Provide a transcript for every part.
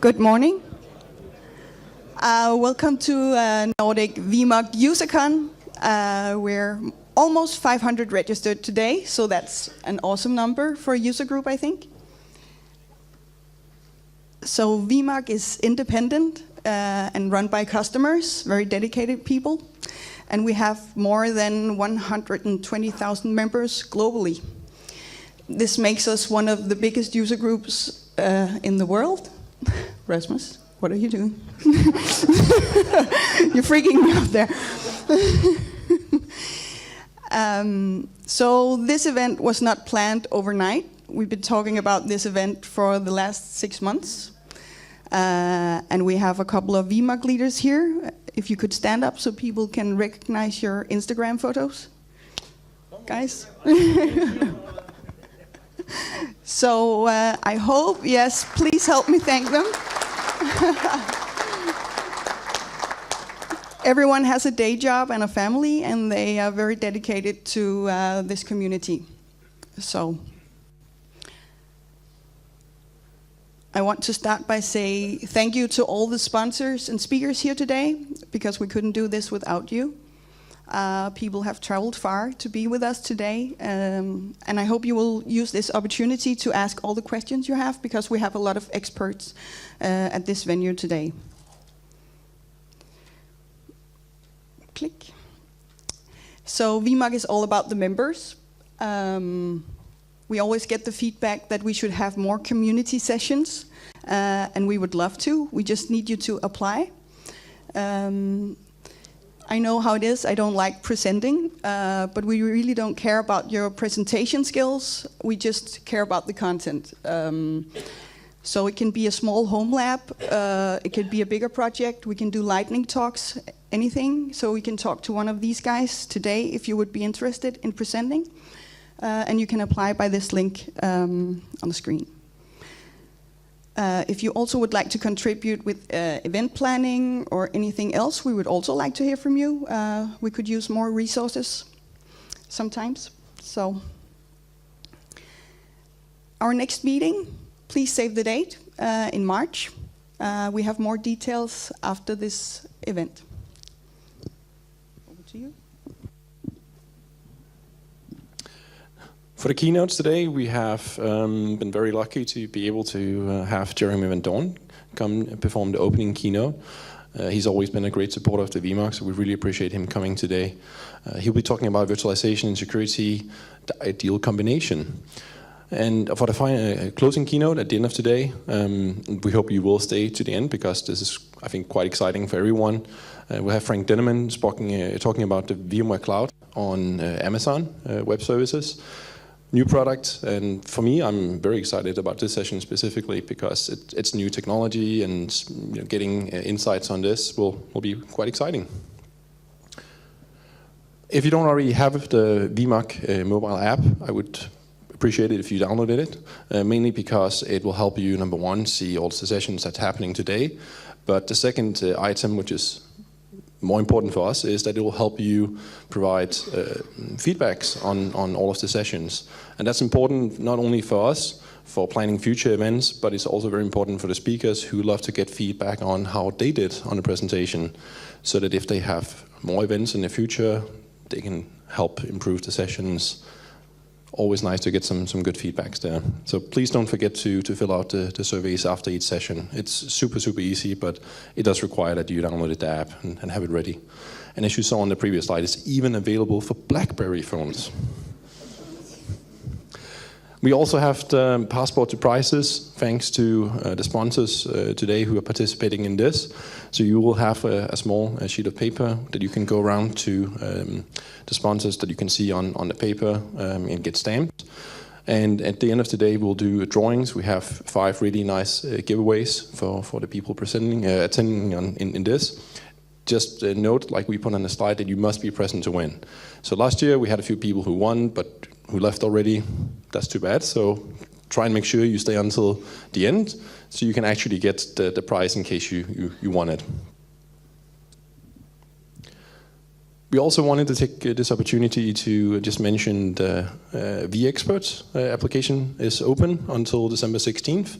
Good morning. Welcome to Nordic VMUG UserCon. We're almost 500 registered today, so that's an awesome number for a user group, I think. So VMUG is independent and run by customers, very dedicated people. And we have more than 120,000 members globally. This makes us one of the biggest user groups in the world. Rasmus, what are you doing? You're freaking me out there. So this event was not planned overnight. We've been talking about this event for the last 6 months. And we have a couple of VMUG leaders here. If you could stand up so people can recognize your Instagram photos. Guys? So I hope, yes, please help me thank them. Everyone has a day job and a family, and they are very dedicated to this community. So I want to start by saying thank you to all the sponsors and speakers here today, because we couldn't do this without you. People have traveled far to be with us today, and I hope you will use this opportunity to ask all the questions you have, because we have a lot of experts at this venue today. Click. So VMUG is all about the members. We always get the feedback that we should have more community sessions, and we would love to. We just need you to apply. I know how it is. I don't like presenting, but we really don't care about your presentation skills. We just care about the content. So it can be a small home lab. It could be a bigger project. We can do lightning talks, anything. So we can talk to one of these guys today if you would be interested in presenting. And you can apply by this link on the screen. If you also would like to contribute with event planning or anything else, we would also like to hear from you. We could use more resources sometimes. So our next meeting, please save the date, in March. We have more details after this event. Over to you. For the keynotes today, we have been very lucky to be able to have Jeremy Van Doorn come and perform the opening keynote. He's always been a great supporter of the VMUG, so we really appreciate him coming today. He'll be talking about virtualization and security, the ideal combination. And for the closing keynote at the end of today, we hope you will stay to the end, because this is, I think, quite exciting for everyone. We have Frank Denneman talking about the VMware Cloud on Amazon Web Services. New product, and for me, I'm very excited about this session specifically because it's new technology, and getting insights on this will be quite exciting. If you don't already have the VMUG mobile app, I would appreciate it if you downloaded it, mainly because it will help you, number one, see all the sessions that's happening today, but the second item, which is more important for us, is that it will help you provide feedbacks on all of the sessions. And that's important not only for us, for planning future events, but it's also very important for the speakers who love to get feedback on how they did on the presentation, so that if they have more events in the future, they can help improve the sessions. Always nice to get some good feedbacks there. So please don't forget to fill out the surveys after each session. It's super easy, but it does require that you download the app and have it ready. And as you saw on the previous slide, it's even available for BlackBerry phones. We also have the passport to prizes, thanks to the sponsors today who are participating in this. So you will have a small sheet of paper that you can go around to the sponsors that you can see on the paper and get stamped. And at the end of the day, we'll do drawings. We have 5 really nice giveaways for the people attending in this. Just note, like we put on the slide, that you must be present to win. So last year we had a few people who won, but who left already. That's too bad. So try and make sure you stay until the end, so you can actually get the prize in case you want it. We also wanted to take this opportunity to just mention the vExperts application is open until December 16th.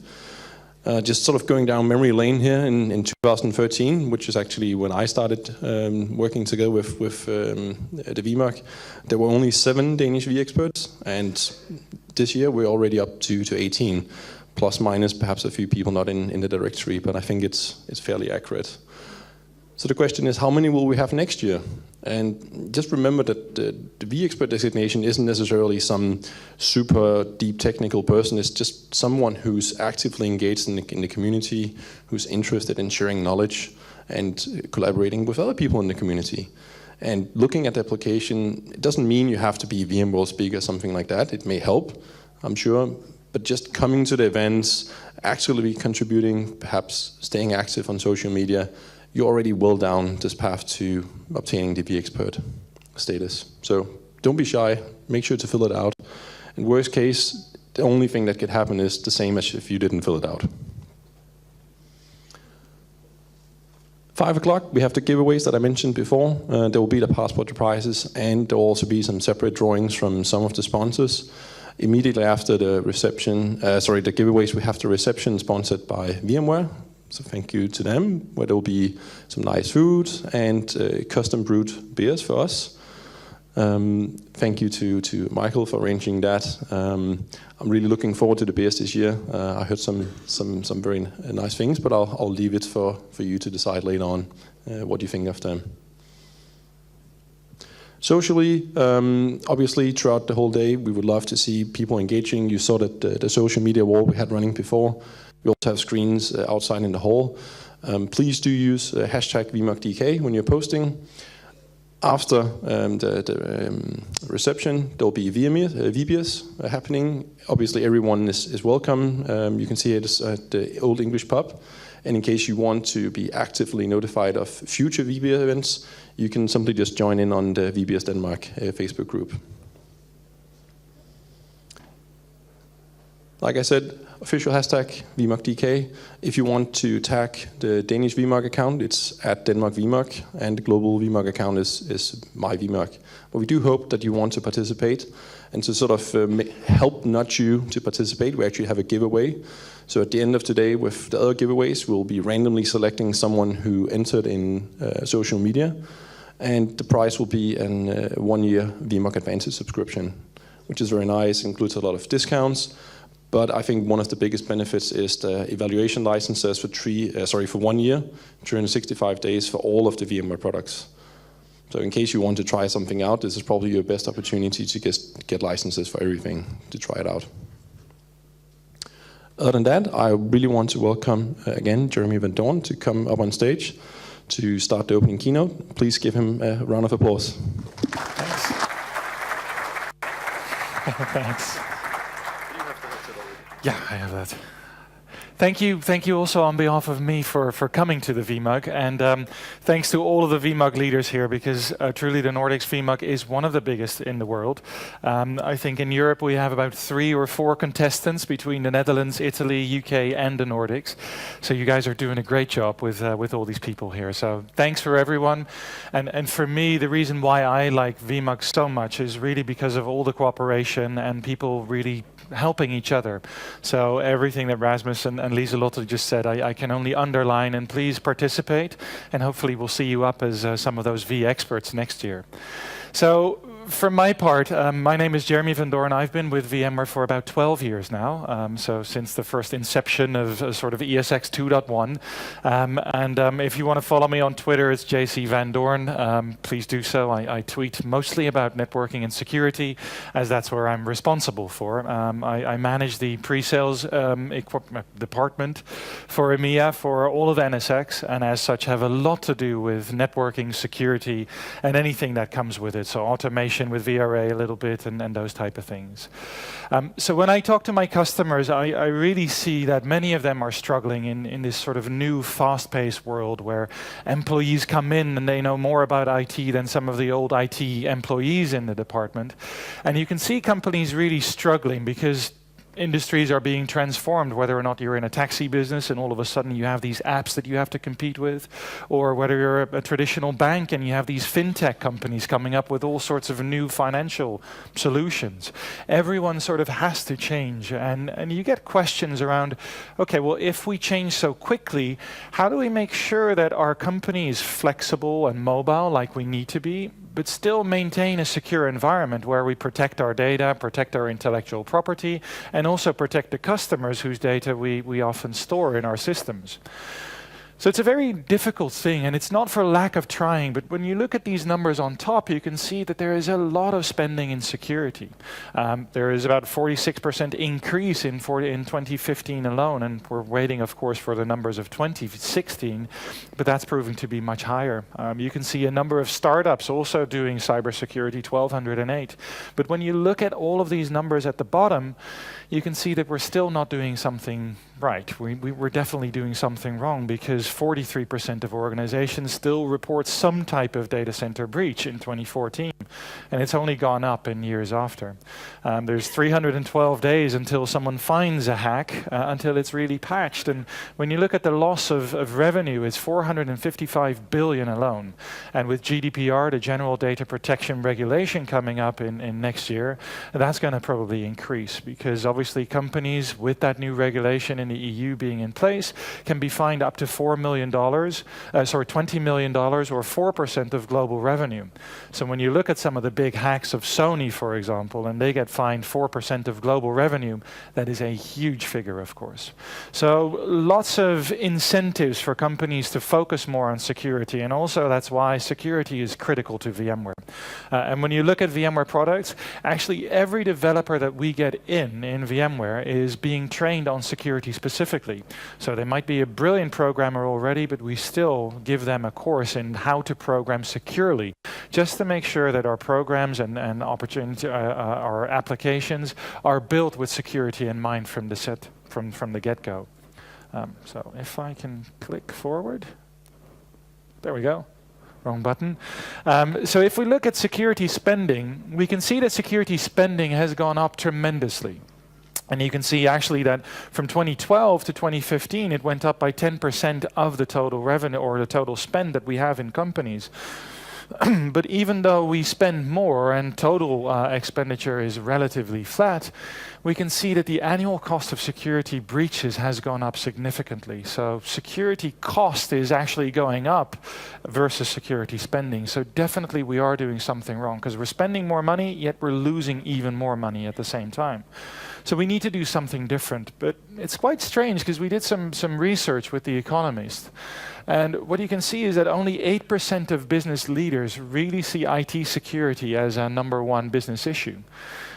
Just sort of going down memory lane here in 2013, which is actually when I started working together with the VMUG, there were only 7 Danish V-experts, and this year we're already up to 18, plus minus perhaps a few people not in the directory, but I think it's fairly accurate. So the question is, how many will we have next year? And just remember that the V-expert designation isn't necessarily some super deep technical person. It's just someone who's actively engaged in the community, who's interested in sharing knowledge and collaborating with other people in the community. And looking at the application, it doesn't mean you have to be VMworld speaker or something like that. It may help, I'm sure. But just coming to the events, actually contributing, perhaps staying active on social media, you're already well down this path to obtaining the V-expert status. So don't be shy, make sure to fill it out. In worst case, the only thing that could happen is the same as if you didn't fill it out. 5 o'clock, we have the giveaways that I mentioned before. There will be the passport prizes, and there will also be some separate drawings from some of the sponsors. Immediately after the reception, the giveaways, we have the reception sponsored by VMware. So thank you to them, where there will be some nice food and custom brewed beers for us. Thank you to Michael for arranging that. I'm really looking forward to the beers this year. I heard some very nice things, but I'll leave it for you to decide later on what you think of them. Socially, obviously, throughout the whole day, we would love to see people engaging. You saw that the social media wall we had running before. We also have screens outside in the hall. Please do use hashtag VMUGDK when you're posting. After the reception, there'll be VBS happening. Obviously, everyone is welcome. You can see it at the Old English Pub. And in case you want to be actively notified of future VBS events, you can simply just join in on the VBS Denmark Facebook group. Like I said, official hashtag VMUGDK. If you want to tag the Danish VMUG account, it's at Denmark VMUG, and the global VMUG account is my VMUG. But we do hope that you want to participate, and to sort of help nudge you to participate, we actually have a giveaway. So at the end of today, with the other giveaways, we'll be randomly selecting someone who entered in social media, and the prize will be a 1-year VMUG Advantage subscription, which is very nice, includes a lot of discounts. But I think one of the biggest benefits is the evaluation licenses for 1 year, 365 days for all of the VMware products. So in case you want to try something out, this is probably your best opportunity to get licenses for everything, to try it out. Other than that, I really want to welcome again Jeremy Van Doorn to come up on stage to start the opening keynote. Please give him a round of applause. Thanks. Thanks. Yeah, I have that. Thank you also on behalf of me for coming to the VMUG, and thanks to all of the VMUG leaders here, because truly the Nordics VMUG is one of the biggest in the world. I think in Europe we have about 3 or 4 contestants between the Netherlands, Italy, UK and the Nordics. So you guys are doing a great job with all these people here. So thanks for everyone. And for me, the reason why I like VMUG so much is really because of all the cooperation and people really helping each other. So everything that Rasmus and Lieselotte just said, I can only underline, and please participate, and hopefully we'll see you up as some of those V-experts next year. So for my part, my name is Jeremy Van Doorn. I've been with VMware for about 12 years now, so since the first inception of sort of ESX 2.1. If you want to follow me on Twitter, it's JC Van Doorn. Please do so. I tweet mostly about networking and security, as that's where I'm responsible for. I manage the pre-sales department for EMEA for all of NSX, and as such have a lot to do with networking, security, and anything that comes with it. So automation with VRA a little bit and those type of things. So when I talk to my customers, I really see that many of them are struggling in this sort of new fast-paced world where employees come in and they know more about IT than some of the old IT employees in the department. And you can see companies really struggling because industries are being transformed, whether or not you're in a taxi business and all of a sudden you have these apps that you have to compete with, or whether you're a traditional bank and you have these fintech companies coming up with all sorts of new financial solutions. Everyone sort of has to change, and you get questions around, okay, well, if we change so quickly, how do we make sure that our company is flexible and mobile like we need to be, but still maintain a secure environment where we protect our data, protect our intellectual property, and also protect the customers whose data we often store in our systems. So it's a very difficult thing, and it's not for lack of trying, but when you look at these numbers on top, you can see that there is a lot of spending in security. There is about 46% increase in 2015 alone, and we're waiting, of course, for the numbers of 2016, but that's proving to be much higher. You can see a number of startups also doing cybersecurity, 1,208. But when you look at all of these numbers at the bottom, you can see that we're still not doing something right. We're definitely doing something wrong, because 43% of organizations still report some type of data center breach in 2014, and it's only gone up in years after. There's 312 days until someone finds a hack, until it's really patched. And when you look at the loss of revenue, it's 455 billion alone. And with GDPR, the General Data Protection Regulation, coming up in next year, that's going to probably increase, because obviously companies with that new regulation in the EU being in place can be fined up to $20 million, or 4% of global revenue. So when you look at some of the big hacks of Sony, for example, and they get fined 4% of global revenue, that is a huge figure, of course. So lots of incentives for companies to focus more on security, and also that's why security is critical to VMware. And when you look at VMware products, actually every developer that we get in VMware is being trained on security specifically. So they might be a brilliant programmer already, but we still give them a course in how to program securely, just to make sure that our programs and our applications are built with security in mind from the get-go. So if I can click forward, there we go. Wrong button. So if we look at security spending, we can see that security spending has gone up tremendously. And you can see actually that from 2012 to 2015, it went up by 10% of the total revenue, or the total spend that we have in companies. But even though we spend more and total expenditure is relatively flat, we can see that the annual cost of security breaches has gone up significantly. So security cost is actually going up versus security spending. So definitely we are doing something wrong, because we're spending more money, yet we're losing even more money at the same time. So we need to do something different. But it's quite strange, because we did some research with The Economist. And what you can see is that only 8% of business leaders really see IT security as a #1 business issue.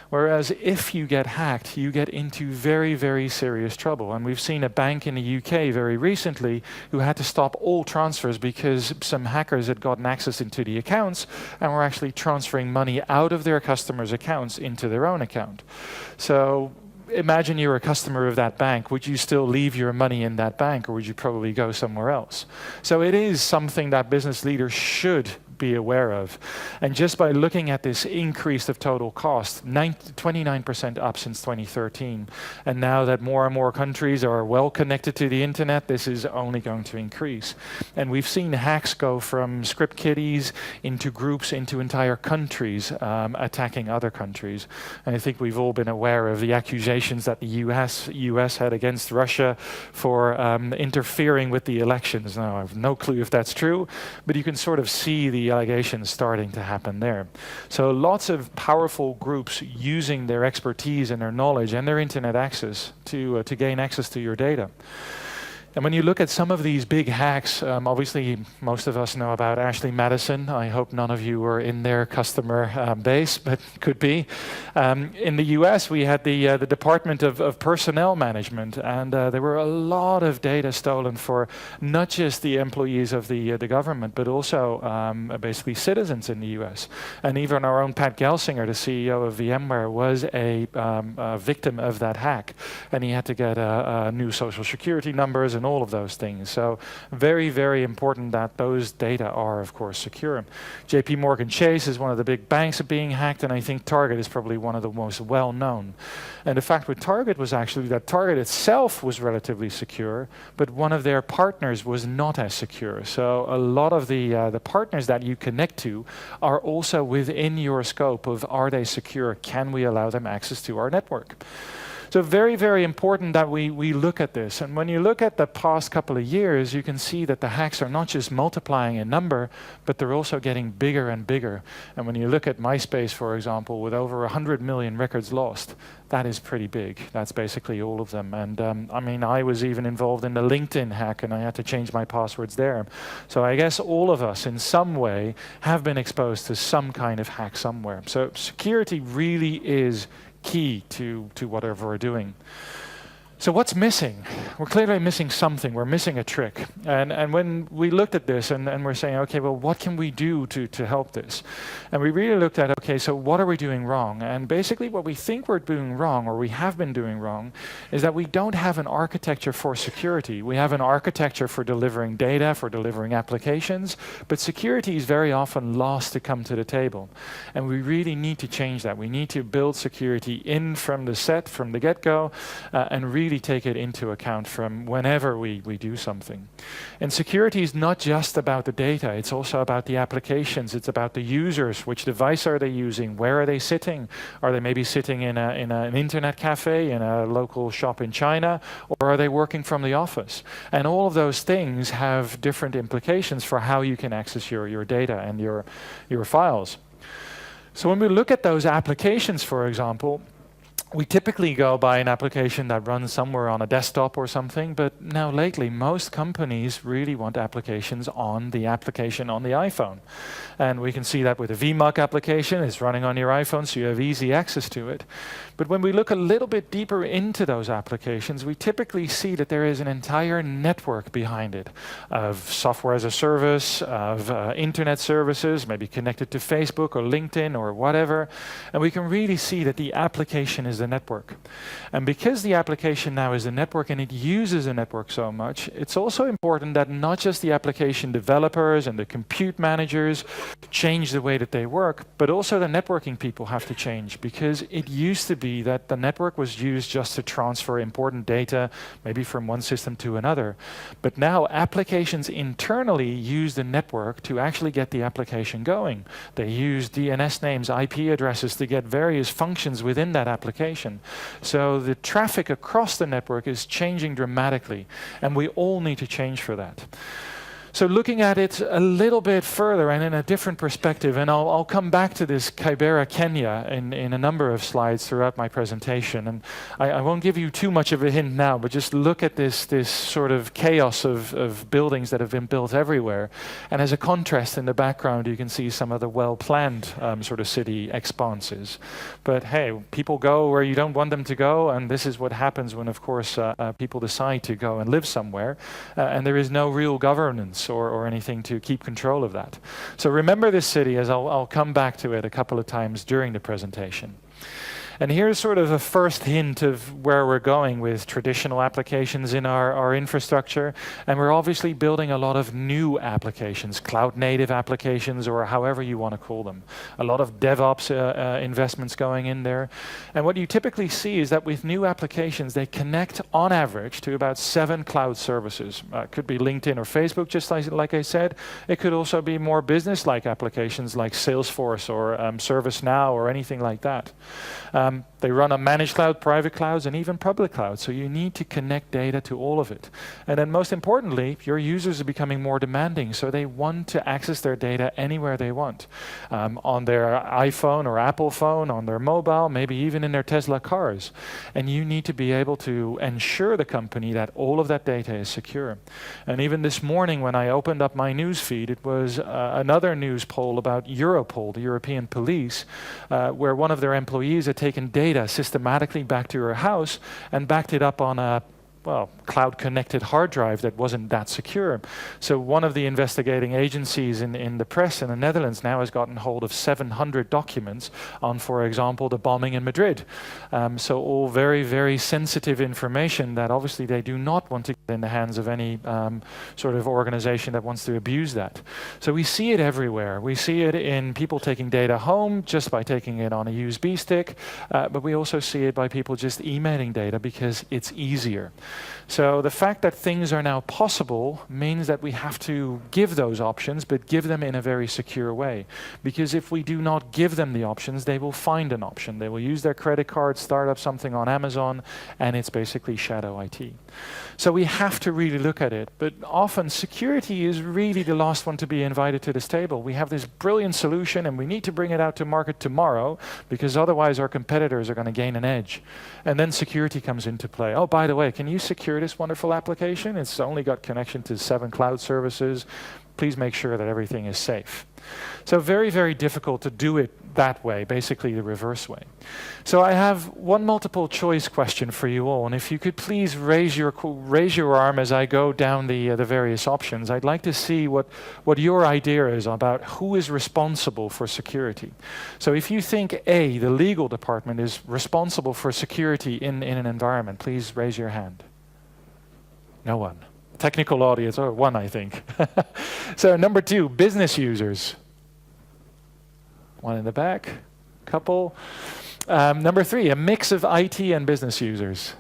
Whereas if you get hacked, you get into very, very serious trouble. And we've seen a bank in the UK very recently who had to stop all transfers because some hackers had gotten access into the accounts and were actually transferring money out of their customers' accounts into their own account. So imagine you're a customer of that bank. Would you still leave your money in that bank, or would you probably go somewhere else? So it is something that business leaders should be aware of. And just by looking at this increase of total cost, 29% up since 2013. And now that more and more countries are well connected to the internet, this is only going to increase. And we've seen hacks go from script kiddies into groups, into entire countries attacking other countries. And I think we've all been aware of the accusations that the US had against Russia for interfering with the elections. Now, I have no clue if that's true, but you can sort of see the allegations starting to happen there. So lots of powerful groups using their expertise and their knowledge and their internet access to gain access to your data. And when you look at some of these big hacks, obviously most of us know about Ashley Madison. I hope none of you were in their customer base, but could be. In the US, we had the Department of Personnel Management, and there were a lot of data stolen for not just the employees of the government, but also basically citizens in the US. And even our own Pat Gelsinger, the CEO of VMware, was a victim of that hack. And he had to get new social security numbers and and all of those things. So very, very important that those data are, of course, secure. JP Morgan Chase is one of the big banks being hacked, and I think Target is probably one of the most well-known. And the fact with Target was actually that Target itself was relatively secure, but one of their partners was not as secure. So a lot of the partners that you connect to are also within your scope of, are they secure? Can we allow them access to our network? So very, very important that we look at this. And when you look at the past couple of years, you can see that the hacks are not just multiplying in number, but they're also getting bigger and bigger. And when you look at MySpace, for example, with over 100 million records lost, that is pretty big. That's basically all of them. And I mean, I was even involved in the LinkedIn hack, and I had to change my passwords there. So I guess all of us in some way have been exposed to some kind of hack somewhere. So security really is key to whatever we're doing. So what's missing? We're clearly missing something. We're missing a trick. And when we looked at this and we're saying, okay, well, what can we do to help this? And we really looked at, okay, so what are we doing wrong? And basically what we think we're doing wrong, or we have been doing wrong, is that we don't have an architecture for security. We have an architecture for delivering data, for delivering applications, but security is very often lost to come to the table. And we really need to change that. We need to build security in from the set, from the get-go, and really take it into account from whenever we do something. And security is not just about the data, it's also about the applications, it's about the users. Which device are they using? Where are they sitting? Are they maybe sitting in an internet cafe, in a local shop in China, or are they working from the office? And all of those things have different implications for how you can access your data and your files. So when we look at those applications, for example, we typically go by an application that runs somewhere on a desktop or something, but now lately most companies really want applications on the iPhone. And we can see that with a VMUG application, it's running on your iPhone, so you have easy access to it. But when we look a little bit deeper into those applications, we typically see that there is an entire network behind it of software as a service, of internet services, maybe connected to Facebook or LinkedIn or whatever. And we can really see that the application is the network. And because the application now is the network and it uses a network so much, it's also important that not just the application developers and the compute managers change the way that they work, but also the networking people have to change, because it used to be that the network was used just to transfer important data, maybe from one system to another. But now applications internally use the network to actually get the application going. They use DNS names, IP addresses to get various functions within that application. So the traffic across the network is changing dramatically, and we all need to change for that. So looking at it a little bit further and in a different perspective, and I'll come back to this Kibera, Kenya in a number of slides throughout my presentation. And I won't give you too much of a hint now, but just look at this sort of chaos of buildings that have been built everywhere. And as a contrast in the background, you can see some of the well-planned sort of city expanses. But hey, people go where you don't want them to go, and this is what happens when, of course, people decide to go and live somewhere, and there is no real governance or anything to keep control of that. So remember this city, as I'll come back to it a couple of times during the presentation. And here's sort of a first hint of where we're going with traditional applications in our infrastructure. And we're obviously building a lot of new applications, cloud-native applications, or however you want to call them. A lot of DevOps investments going in there. And what you typically see is that with new applications, they connect on average to about 7 cloud services. It could be LinkedIn or Facebook, just like I said. It could also be more business-like applications like Salesforce or ServiceNow or anything like that. They run on managed cloud, private clouds, and even public clouds. So you need to connect data to all of it. And then most importantly, your users are becoming more demanding. So they want to access their data anywhere they want. On their iPhone or Apple phone, on their mobile, maybe even in their Tesla cars. And you need to be able to ensure the company that all of that data is secure. And even this morning when I opened up my news feed, it was another news poll about Europol, the European police, where one of their employees had taken data systematically back to her house and backed it up on a cloud-connected hard drive that wasn't that secure. So one of the investigating agencies in the press in the Netherlands now has gotten hold of 700 documents on, for example, the bombing in Madrid. So all very, very sensitive information that obviously they do not want to get in the hands of any sort of organization that wants to abuse that. So we see it everywhere. We see it in people taking data home just by taking it on a USB stick, but we also see it by people just emailing data because it's easier. So the fact that things are now possible means that we have to give those options, but give them in a very secure way. Because if we do not give them the options, they will find an option. They will use their credit card, start up something on Amazon, and it's basically shadow IT. So we have to really look at it. But often security is really the last one to be invited to this table. We have this brilliant solution and we need to bring it out to market tomorrow because otherwise our competitors are going to gain an edge. And then security comes into play. Oh, by the way, can you secure this wonderful application? It's only got connection to 7 cloud services. Please make sure that everything is safe. So very, very difficult to do it that way, basically the reverse way. So I have one multiple choice question for you all, and if you could please raise your arm as I go down the various options. I'd like to see what your idea is about who is responsible for security. So if you think A, the legal department is responsible for security in an environment, please raise your hand. No one. Technical audience, or one, I think. So number 2, business users. One in the back, couple. Number 3, a mix of IT and business users.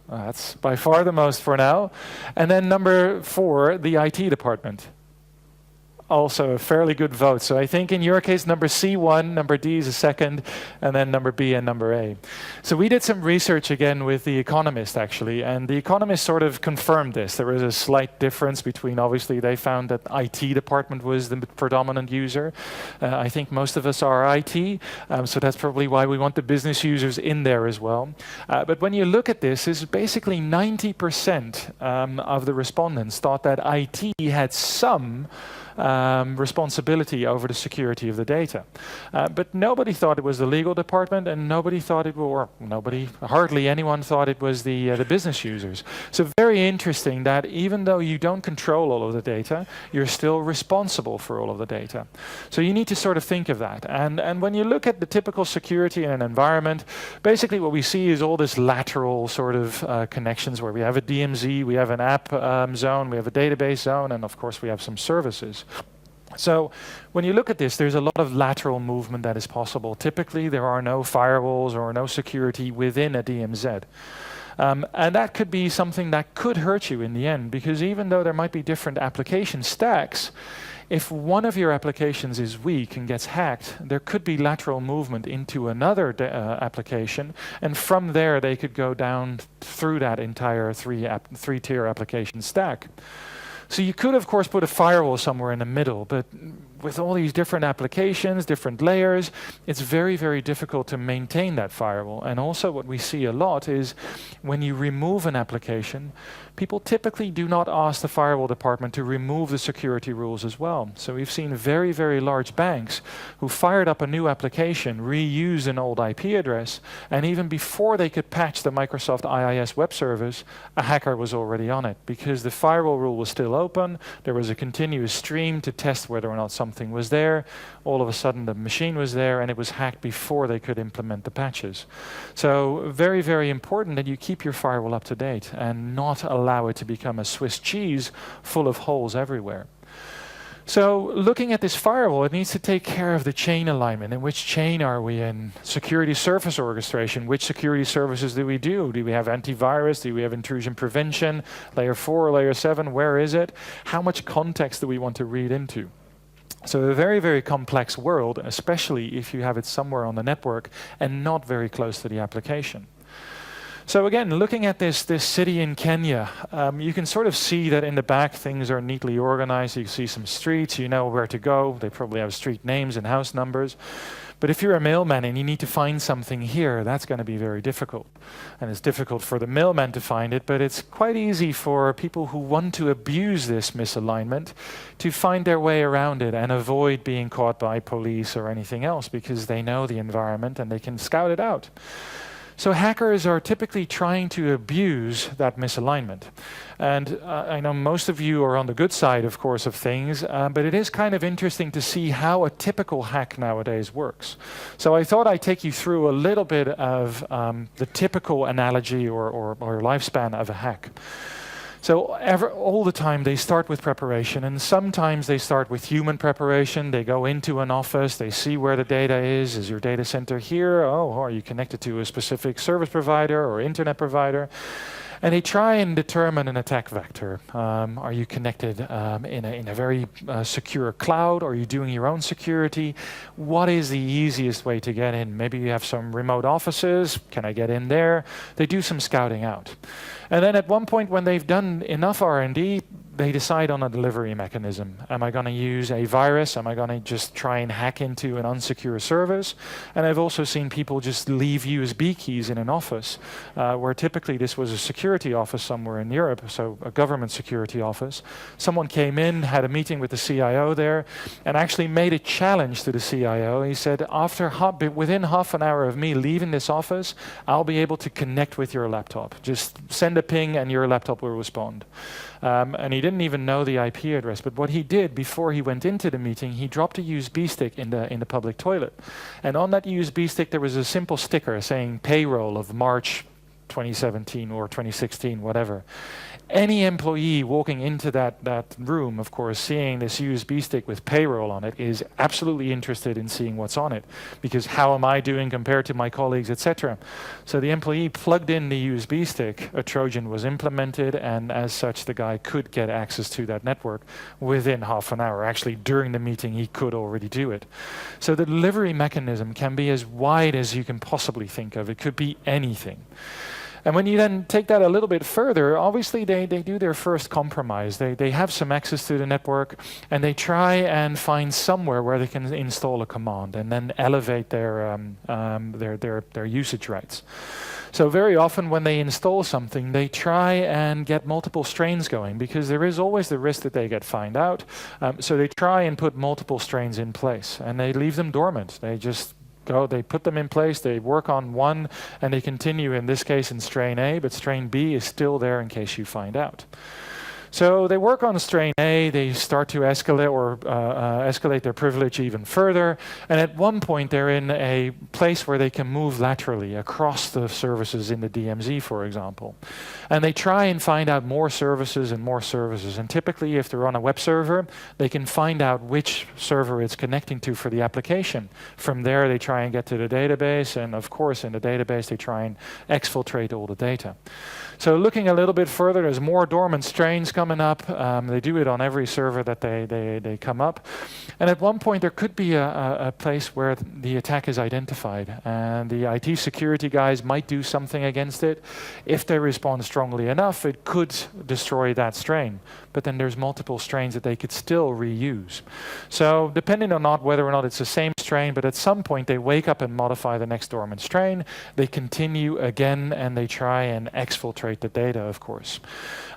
That's by far the most for now. And then number 4, the IT department. Also a fairly good vote. So I think in your case, number C, 1, number D is a second, and then number B and number A. So we did some research again with The Economist, actually, and The Economist sort of confirmed this. There was a slight difference between, obviously, they found that IT department was the predominant user. I think most of us are IT, so that's probably why we want the business users in there as well. But when you look at this, it's basically 90% of the respondents thought that IT had some responsibility over the security of the data. But nobody thought it was the legal department, and nobody thought it were, hardly anyone thought it was the business users. So very interesting that even though you don't control all of the data, you're still responsible for all of the data. So you need to sort of think of that. And when you look at the typical security in an environment, basically what we see is all this lateral sort of connections where we have a DMZ, we have an app zone, we have a database zone, and of course we have some services. So when you look at this, there's a lot of lateral movement that is possible. Typically, there are no firewalls or no security within a DMZ. And that could be something that could hurt you in the end, because even though there might be different application stacks, if one of your applications is weak and gets hacked, there could be lateral movement into another application, and from there they could go down through that entire three-tier application stack. So you could, of course, put a firewall somewhere in the middle, but with all these different applications, different layers, it's very, very difficult to maintain that firewall. And also what we see a lot is when you remove an application, people typically do not ask the firewall department to remove the security rules as well. So we've seen very, very large banks who fired up a new application, reused an old IP address, and even before they could patch the Microsoft IIS web service, a hacker was already on it because the firewall rule was still open. There was a continuous stream to test whether or not something was there. All of a sudden the machine was there and it was hacked before they could implement the patches. So very, very important that you keep your firewall up to date and not allow it to become a Swiss cheese full of holes everywhere. So looking at this firewall, it needs to take care of the chain alignment. In which chain are we in? Security surface orchestration. Which security services do we do? Do we have antivirus? Do we have intrusion prevention? Layer 4 or layer 7? Where is it? How much context do we want to read into? So a very, very complex world, especially if you have it somewhere on the network and not very close to the application. So again, looking at this city in Kenya, you can sort of see that in the back things are neatly organized. You see some streets, you know where to go. They probably have street names and house numbers. But if you're a mailman and you need to find something here, that's going to be very difficult. And it's difficult for the mailman to find it, but it's quite easy for people who want to abuse this misalignment to find their way around it and avoid being caught by police or anything else because they know the environment and they can scout it out. So hackers are typically trying to abuse that misalignment. And I know most of you are on the good side, of course, of things, but it is kind of interesting to see how a typical hack nowadays works. So I thought I'd take you through a little bit of the typical analogy or lifespan of a hack. So all the time they start with preparation, and sometimes they start with human preparation. They go into an office, they see where the data is. Is your data center here? Oh, are you connected to a specific service provider or internet provider? And they try and determine an attack vector. Are you connected in a very secure cloud? Are you doing your own security? What is the easiest way to get in? Maybe you have some remote offices. Can I get in there? They do some scouting out. And then at one point when they've done enough R&D, they decide on a delivery mechanism. Am I going to use a virus? Am I going to just try and hack into an unsecure service? And I've also seen people just leave USB keys in an office, where typically this was a security office somewhere in Europe, so a government security office. Someone came in, had a meeting with the CIO there, and actually made a challenge to the CIO. He said, within half an hour of me leaving this office, I'll be able to connect with your laptop. Just send a ping and your laptop will respond. And he didn't even know the IP address, but what he did before he went into the meeting, he dropped a USB stick in the public toilet. And on that USB stick there was a simple sticker saying payroll of March 2017 or 2016, whatever. Any employee walking into that room, of course, seeing this USB stick with payroll on it, is absolutely interested in seeing what's on it, because how am I doing compared to my colleagues, etc. So the employee plugged in the USB stick, a Trojan was implemented, and as such the guy could get access to that network within half an hour. Actually, during the meeting he could already do it. So the delivery mechanism can be as wide as you can possibly think of. It could be anything. And when you then take that a little bit further, obviously they do their first compromise. They have some access to the network, and they try and find somewhere where they can install a command and then elevate their usage rights. So very often when they install something, they try and get multiple strains going, because there is always the risk that they get found out. So they try and put multiple strains in place, and they leave them dormant. They put them in place, they work on one, and they continue, in this case, in strain A, but strain B is still there in case you find out. So they work on strain A, they start to escalate their privilege even further, and at one point they're in a place where they can move laterally across the services in the DMZ, for example. And they try and find out more services, and typically if they're on a web server, they can find out which server it's connecting to for the application. From there they try and get to the database, and of course in the database they try and exfiltrate all the data. So looking a little bit further, there's more dormant strains coming up. They do it on every server that they come up. And at one point there could be a place where the attack is identified, and the IT security guys might do something against it. If they respond strongly enough, it could destroy that strain. But then there's multiple strains that they could still reuse. So depending on whether or not it's the same strain, but at some point they wake up and modify the next dormant strain, they continue again, and they try and exfiltrate the data, of course.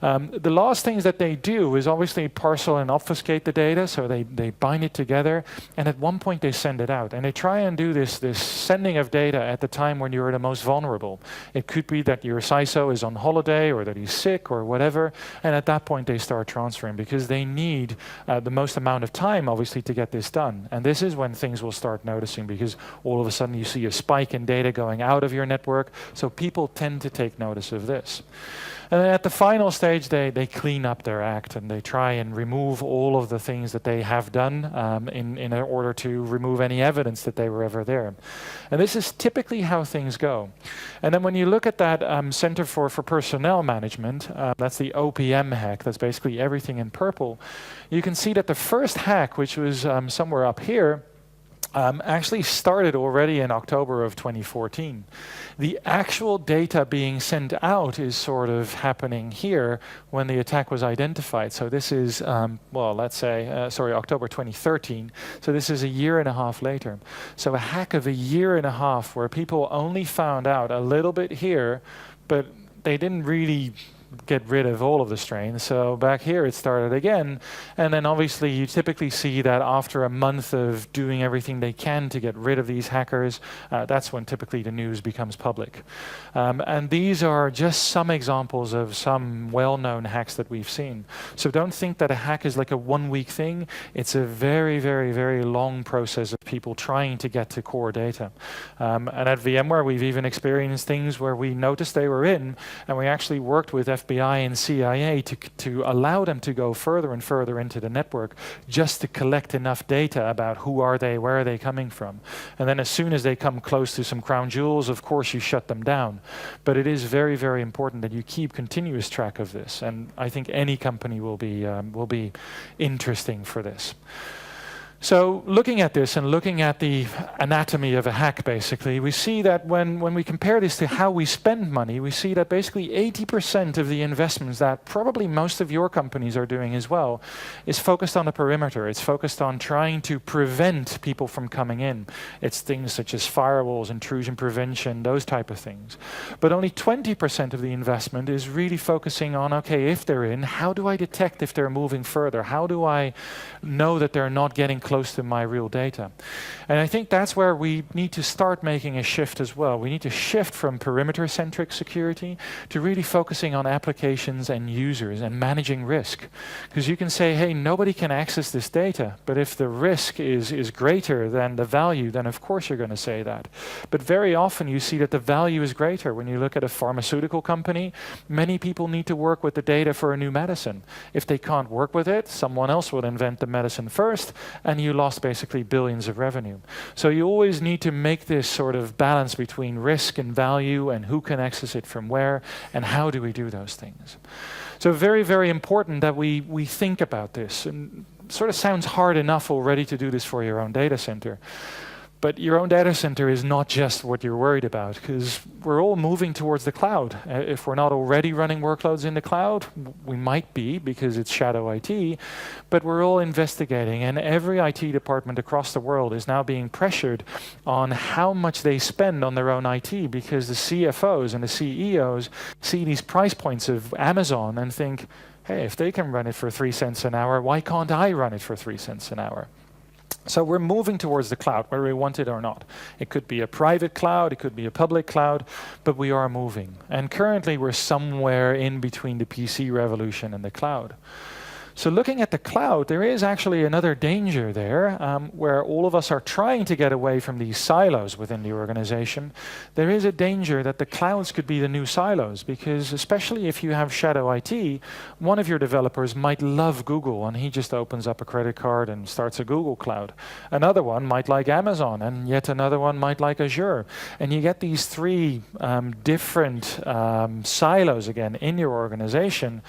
The last things that they do is obviously parcel and obfuscate the data, so they bind it together, and at one point they send it out. And they try and do this sending of data at the time when you're the most vulnerable. It could be that your CISO is on holiday, or that he's sick, or whatever, and at that point they start transferring, because they need the most amount of time, obviously, to get this done. And this is when things will start noticing, because all of a sudden you see a spike in data going out of your network, so people tend to take notice of this. And then at the final stage, they clean up their act, and they try and remove all of the things that they have done in order to remove any evidence that they were ever there. And this is typically how things go. And then when you look at that Center for Personnel Management, that's the OPM hack, that's basically everything in purple, you can see that the first hack, which was somewhere up here, actually started already in October of 2014. The actual data being sent out is sort of happening here when the attack was identified. So this is, let's say, October 2013. So this is a year and a half later. So a hack of a year and a half where people only found out a little bit here, but they didn't really get rid of all of the strains. So back here it started again, and then obviously you typically see that after a month of doing everything they can to get rid of these hackers, that's when typically the news becomes public. And these are just some examples of some well-known hacks that we've seen. So don't think that a hack is like a one-week thing. It's a very, very, very long process of people trying to get to core data. And at VMware we've even experienced things where we noticed they were in, and we actually worked with FBI and CIA to allow them to go further and further into the network just to collect enough data about who are they, where are they coming from. And then as soon as they come close to some crown jewels, of course you shut them down. But it is very, very important that you keep continuous track of this. And I think any company will be interesting for this. So looking at this and looking at the anatomy of a hack, basically, we see that when we compare this to how we spend money, we see that basically 80% of the investments that probably most of your companies are doing as well is focused on the perimeter. It's focused on trying to prevent people from coming in. It's things such as firewalls, intrusion prevention, those type of things. But only 20% of the investment is really focusing on, okay, if they're in, how do I detect if they're moving further? How do I know that they're not getting close to my real data? And I think that's where we need to start making a shift as well. We need to shift from perimeter-centric security to really focusing on applications and users and managing risk. Because you can say, hey, nobody can access this data, but if the risk is greater than the value, then of course you're going to say that. But very often you see that the value is greater. When you look at a pharmaceutical company, many people need to work with the data for a new medicine. If they can't work with it, someone else will invent the medicine first, and you lost basically billions of revenue. So you always need to make this sort of balance between risk and value and who can access it from where and how do we do those things. So very, very important that we think about this. And it sort of sounds hard enough already to do this for your own data center. But your own data center is not just what you're worried about, because we're all moving towards the cloud. If we're not already running workloads in the cloud, we might be because it's shadow IT, but we're all investigating. And every IT department across the world is now being pressured on how much they spend on their own IT, because the CFOs and the CEOs see these price points of Amazon and think, hey, if they can run it for 3 cents an hour, why can't I run it for 3 cents an hour? So we're moving towards the cloud, whether we want it or not. It could be a private cloud, it could be a public cloud, but we are moving. And currently we're somewhere in between the PC revolution and the cloud. So looking at the cloud, there is actually another danger there, where all of us are trying to get away from these silos within the organization. There is a danger that the clouds could be the new silos, because especially if you have shadow IT, one of your developers might love Google and he just opens up a credit card and starts a Google cloud. Another one might like Amazon, and yet another one might like Azure. And you get these three different silos again in your organization,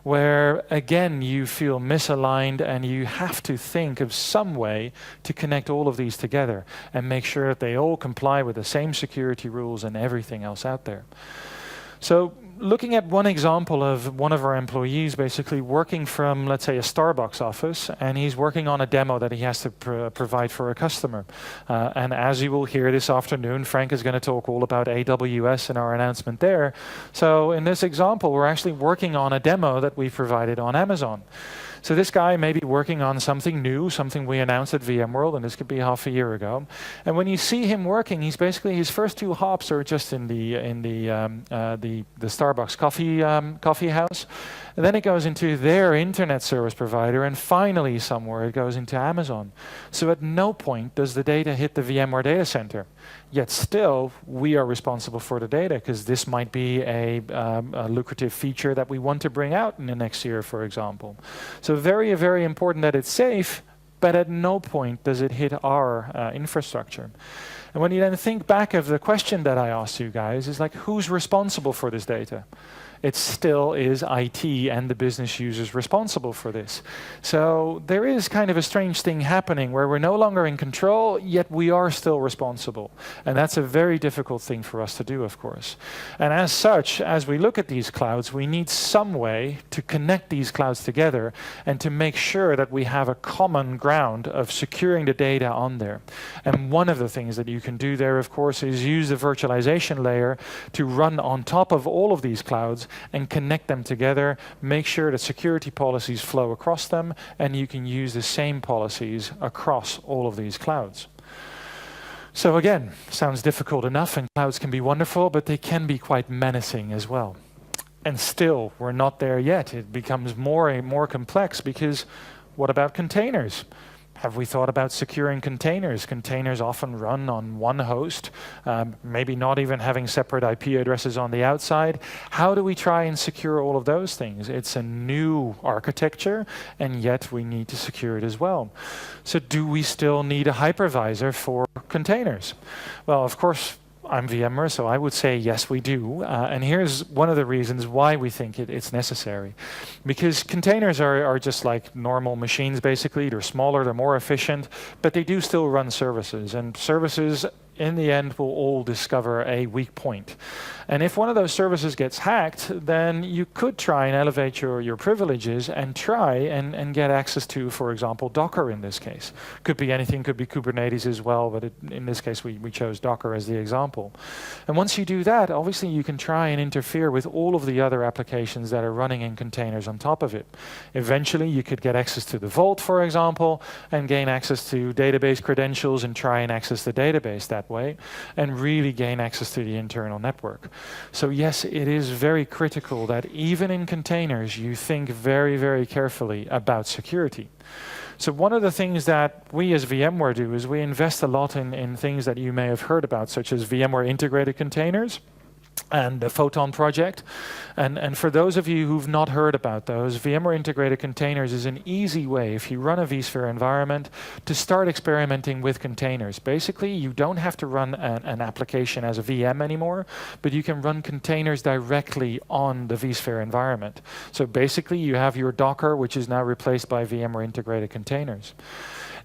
where again you feel misaligned, and you have to think of some way to connect all of these together and make sure that they all comply with the same security rules and everything else out there. So looking at one example of one of our employees basically working from, let's say, a Starbucks office, and he's working on a demo that he has to provide for a customer. And as you will hear this afternoon, Frank is going to talk all about AWS and our announcement there. So in this example, we're actually working on a demo that we provided on Amazon. So this guy may be working on something new, something we announced at VMworld, and this could be half a year ago. And when you see him working, he's basically, his first 2 hops are just in the Starbucks coffee house. And then it goes into their internet service provider, and finally somewhere it goes into Amazon. So at no point does the data hit the VMware data center. Yet still, we are responsible for the data, because this might be a lucrative feature that we want to bring out in the next year, for example. So very, very important that it's safe, but at no point does it hit our infrastructure. And when you then think back of the question that I asked you guys, is like, who's responsible for this data? It still is IT and the business users responsible for this. So there is kind of a strange thing happening where we're no longer in control, yet we are still responsible. And that's a very difficult thing for us to do, of course. And as such, as we look at these clouds, we need some way to connect these clouds together and to make sure that we have a common ground of securing the data on there. And one of the things that you can do there, of course, is use the virtualization layer to run on top of all of these clouds and connect them together, make sure that security policies flow across them, and you can use the same policies across all of these clouds. So again, sounds difficult enough, and clouds can be wonderful, but they can be quite menacing as well. And still, we're not there yet. It becomes more and more complex, because what about containers? Have we thought about securing containers? Containers often run on one host, maybe not even having separate IP addresses on the outside. How do we try and secure all of those things? It's a new architecture, and yet we need to secure it as well. So do we still need a hypervisor for containers? Well, of course, I'm VMware, so I would say yes, we do. And here's one of the reasons why we think it's necessary. Because containers are just like normal machines, basically. They're smaller, they're more efficient, but they do still run services. And services, in the end, will all discover a weak point. And if one of those services gets hacked, then you could try and elevate your privileges and try and get access to, for example, Docker in this case. Could be anything, could be Kubernetes as well, but in this case we chose Docker as the example. And once you do that, obviously you can try and interfere with all of the other applications that are running in containers on top of it. Eventually you could get access to the Vault, for example, and gain access to database credentials and try and access the database that way, and really gain access to the internal network. So yes, it is very critical that even in containers, you think very, very carefully about security. So one of the things that we as VMware do is we invest a lot in things that you may have heard about, such as VMware integrated containers and the Photon project. And for those of you who've not heard about those, VMware integrated containers is an easy way, if you run a vSphere environment, to start experimenting with containers. Basically, you don't have to run an application as a VM anymore, but you can run containers directly on the vSphere environment. So basically, you have your Docker, which is now replaced by VMware integrated containers.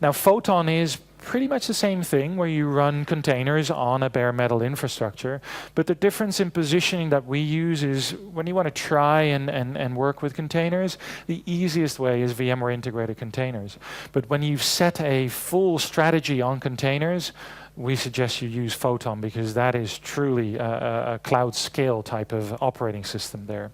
Now, Photon is pretty much the same thing, where you run containers on a bare metal infrastructure, but the difference in positioning that we use is when you want to try and work with containers, the easiest way is VMware integrated containers. But when you've set a full strategy on containers, we suggest you use Photon, because that is truly a cloud scale type of operating system there.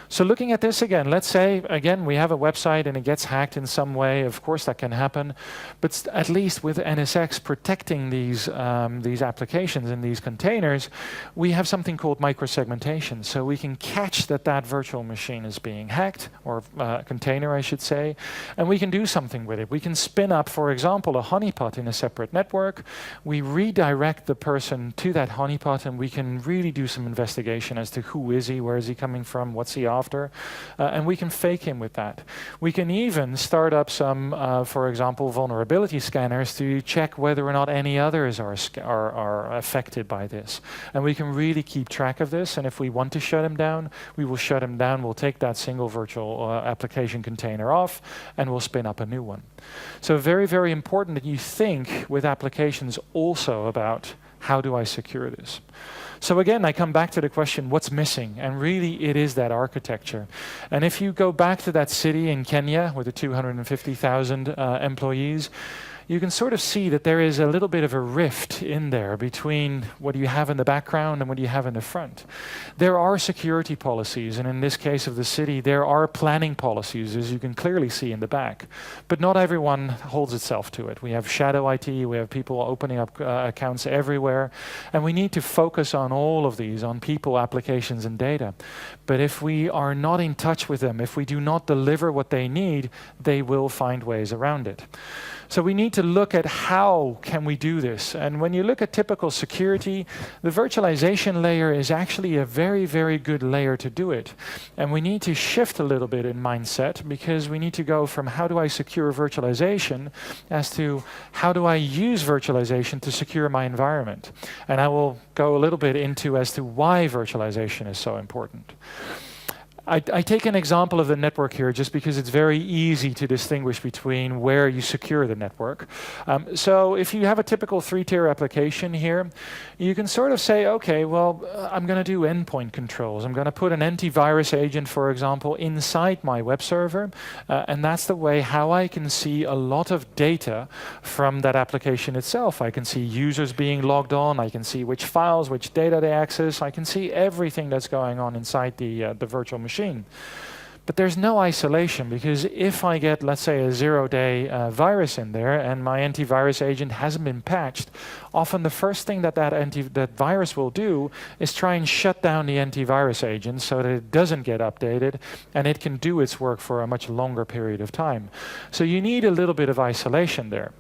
So looking at this again, let's say, again, we have a website and it gets hacked in some way. Of course, that can happen. But at least with NSX protecting these applications in these containers, we have something called microsegmentation. So we can catch that virtual machine is being hacked, or container, I should say, and we can do something with it. We can spin up, for example, a honeypot in a separate network. We redirect the person to that honeypot, and we can really do some investigation as to who is he, where is he coming from, what's he after, and we can fake him with that. We can even start up some, for example, vulnerability scanners to check whether or not any others are affected by this. And we can really keep track of this, and if we want to shut him down, we will shut him down. We'll take that single virtual application container off, and we'll spin up a new one. So very, very important that you think with applications also about, how do I secure this? So again, I come back to the question, what's missing? And really, it is that architecture. And if you go back to that city in Kenya with the 250,000 employees, you can sort of see that there is a little bit of a rift in there between what you have in the background and what you have in the front. There are security policies, and in this case of the city, there are planning policies, as you can clearly see in the back. But not everyone holds itself to it. We have shadow IT, we have people opening up accounts everywhere, and we need to focus on all of these, on people, applications, and data. But if we are not in touch with them, if we do not deliver what they need, they will find ways around it. So we need to look at how can we do this. And when you look at typical security, the virtualization layer is actually a very, very good layer to do it. And we need to shift a little bit in mindset, because we need to go from how do I secure virtualization as to how do I use virtualization to secure my environment. And I will go a little bit into as to why virtualization is so important. I take an example of the network here just because it's very easy to distinguish between where you secure the network. So if you have a typical 3-tier application here, you can sort of say, okay, well, I'm going to do endpoint controls. I'm going to put an antivirus agent, for example, inside my web server. And that's the way how I can see a lot of data from that application itself. I can see users being logged on. I can see which files, which data they access. I can see everything that's going on inside the virtual machine. But there's no isolation, because if I get, let's say, a 0-day virus in there and my antivirus agent hasn't been patched, often the first thing that virus will do is try and shut down the antivirus agent so that it doesn't get updated and it can do its work for a much longer period of time. So you need a little bit of isolation there.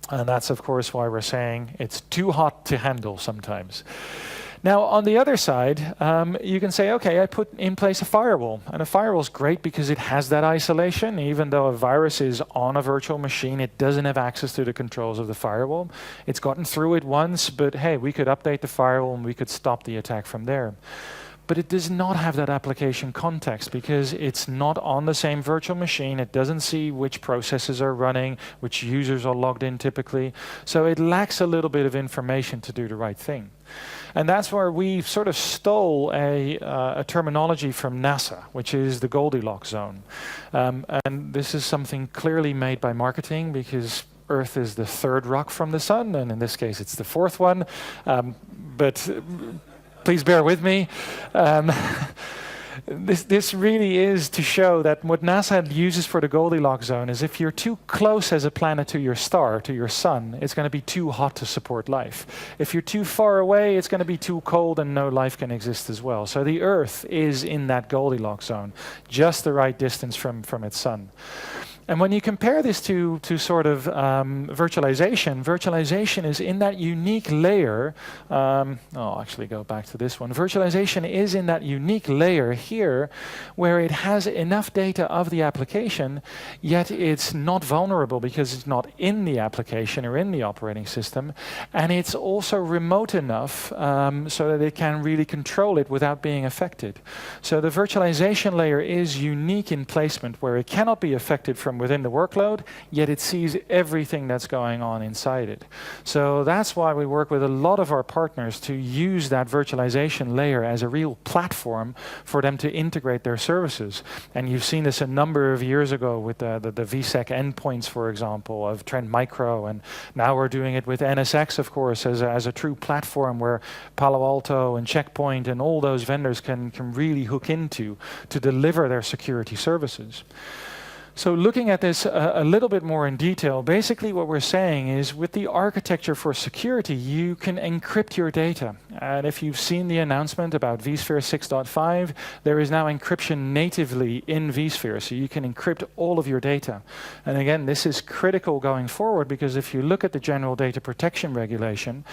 And that's, of course, why we're saying it's too hot to handle sometimes. Now, on the other side, you can say, okay, I put in place a firewall. And a firewall is great because it has that isolation. Even though a virus is on a virtual machine, it doesn't have access to the controls of the firewall. It's gotten through it once, but hey, we could update the firewall and we could stop the attack from there. But it does not have that application context because it's not on the same virtual machine. It doesn't see which processes are running, which users are logged in typically. So it lacks a little bit of information to do the right thing. And that's where we sort of stole a terminology from NASA, which is the Goldilocks zone. And this is something clearly made by marketing because Earth is the third rock from the sun, and in this case it's the fourth one. But please bear with me. This really is to show that what NASA uses for the Goldilocks zone is if you're too close as a planet to your star, to your sun, it's going to be too hot to support life. If you're too far away, it's going to be too cold and no life can exist as well. So the Earth is in that Goldilocks zone, just the right distance from its sun. And when you compare this to sort of virtualization, virtualization is in that unique layer. I'll actually go back to this one. Virtualization is in that unique layer here where it has enough data of the application, yet it's not vulnerable because it's not in the application or in the operating system. And it's also remote enough so that it can really control it without being affected. So the virtualization layer is unique in placement where it cannot be affected from within the workload, yet it sees everything that's going on inside it. So that's why we work with a lot of our partners to use that virtualization layer as a real platform for them to integrate their services. And you've seen this a number of years ago with the VSec endpoints, for example, of Trend Micro, and now we're doing it with NSX, of course, as a true platform where Palo Alto and Checkpoint and all those vendors can really hook into to deliver their security services. So looking at this a little bit more in detail, basically what we're saying is with the architecture for security, you can encrypt your data. And if you've seen the announcement about vSphere 6.5, there is now encryption natively in vSphere, so you can encrypt all of your data. And again, this is critical going forward because if you look at the General Data Protection Regulation,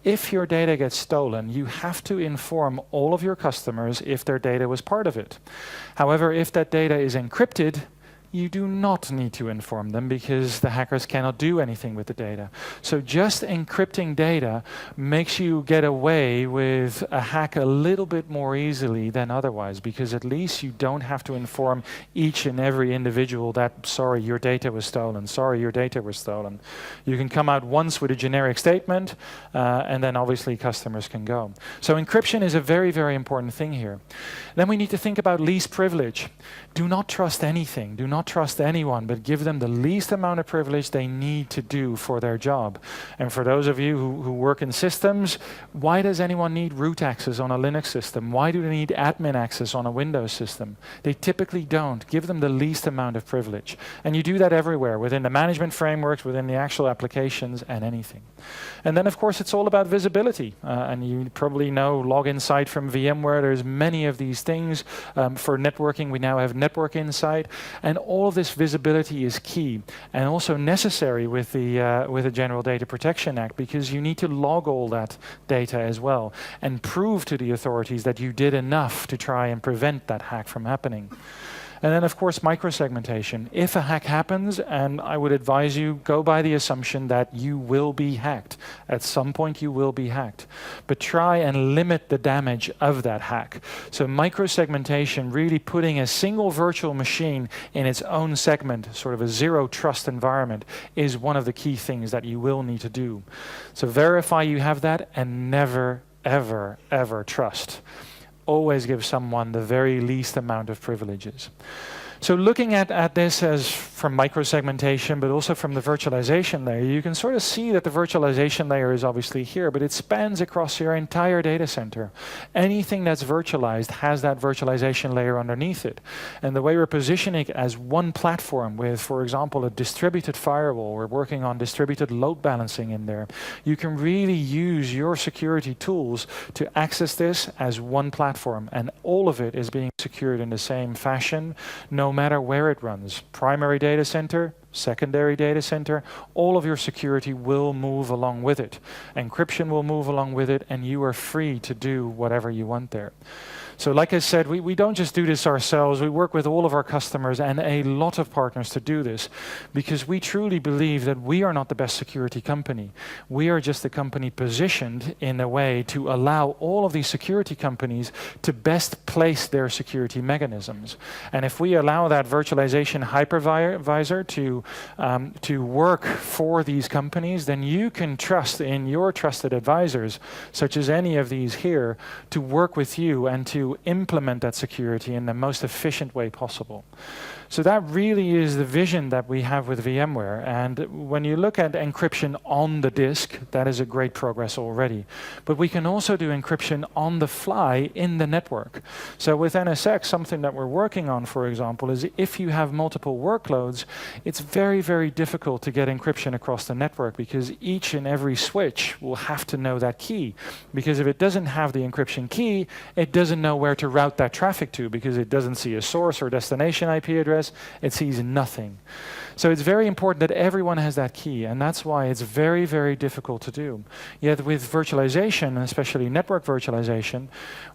if your data gets stolen, you have to inform all of your customers if their data was part of it. However, if that data is encrypted, you do not need to inform them because the hackers cannot do anything with the data. So just encrypting data makes you get away with a hack a little bit more easily than otherwise, because at least you don't have to inform each and every individual that, sorry, your data was stolen, sorry, your data was stolen. You can come out once with a generic statement, and then obviously customers can go. So encryption is a very, very important thing here. Then we need to think about least privilege. Do not trust anything. Do not trust anyone, but give them the least amount of privilege they need to do for their job. And for those of you who work in systems, why does anyone need root access on a Linux system? Why do they need admin access on a Windows system? They typically don't. Give them the least amount of privilege. And you do that everywhere, within the management frameworks, within the actual applications, and anything. And then, of course, it's all about visibility. And you probably know Log Insight from VMware. There's many of these things. For networking, we now have Network Insight. And all of this visibility is key and also necessary with the General Data Protection Act, because you need to log all that data as well and prove to the authorities that you did enough to try and prevent that hack from happening. And then, of course, microsegmentation. If a hack happens, and I would advise you, go by the assumption that you will be hacked. At some point, you will be hacked. But try and limit the damage of that hack. So microsegmentation, really putting a single virtual machine in its own segment, sort of a zero-trust environment, is one of the key things that you will need to do. So verify you have that, and never, ever, ever trust. Always give someone the very least amount of privileges. So looking at this as from microsegmentation, but also from the virtualization layer, you can sort of see that the virtualization layer is obviously here, but it spans across your entire data center. Anything that's virtualized has that virtualization layer underneath it. And the way we're positioning it as one platform with, for example, a distributed firewall, we're working on distributed load balancing in there, you can really use your security tools to access this as one platform, and all of it is being secured in the same fashion, no matter where it runs. Primary data center, secondary data center, all of your security will move along with it. Encryption will move along with it, and you are free to do whatever you want there. So like I said, we don't just do this ourselves. We work with all of our customers and a lot of partners to do this, because we truly believe that we are not the best security company. We are just a company positioned in a way to allow all of these security companies to best place their security mechanisms. And if we allow that virtualization hypervisor to work for these companies, then you can trust in your trusted advisors, such as any of these here, to work with you and to implement that security in the most efficient way possible. So that really is the vision that we have with VMware. And when you look at encryption on the disk, that is a great progress already. But we can also do encryption on the fly in the network. So with NSX, something that we're working on, for example, is if you have multiple workloads, it's very, very difficult to get encryption across the network, because each and every switch will have to know that key. Because if it doesn't have the encryption key, it doesn't know where to route that traffic to, because it doesn't see a source or destination IP address. It sees nothing. So it's very important that everyone has that key, and that's why it's very, very difficult to do. Yet with virtualization, especially network virtualization,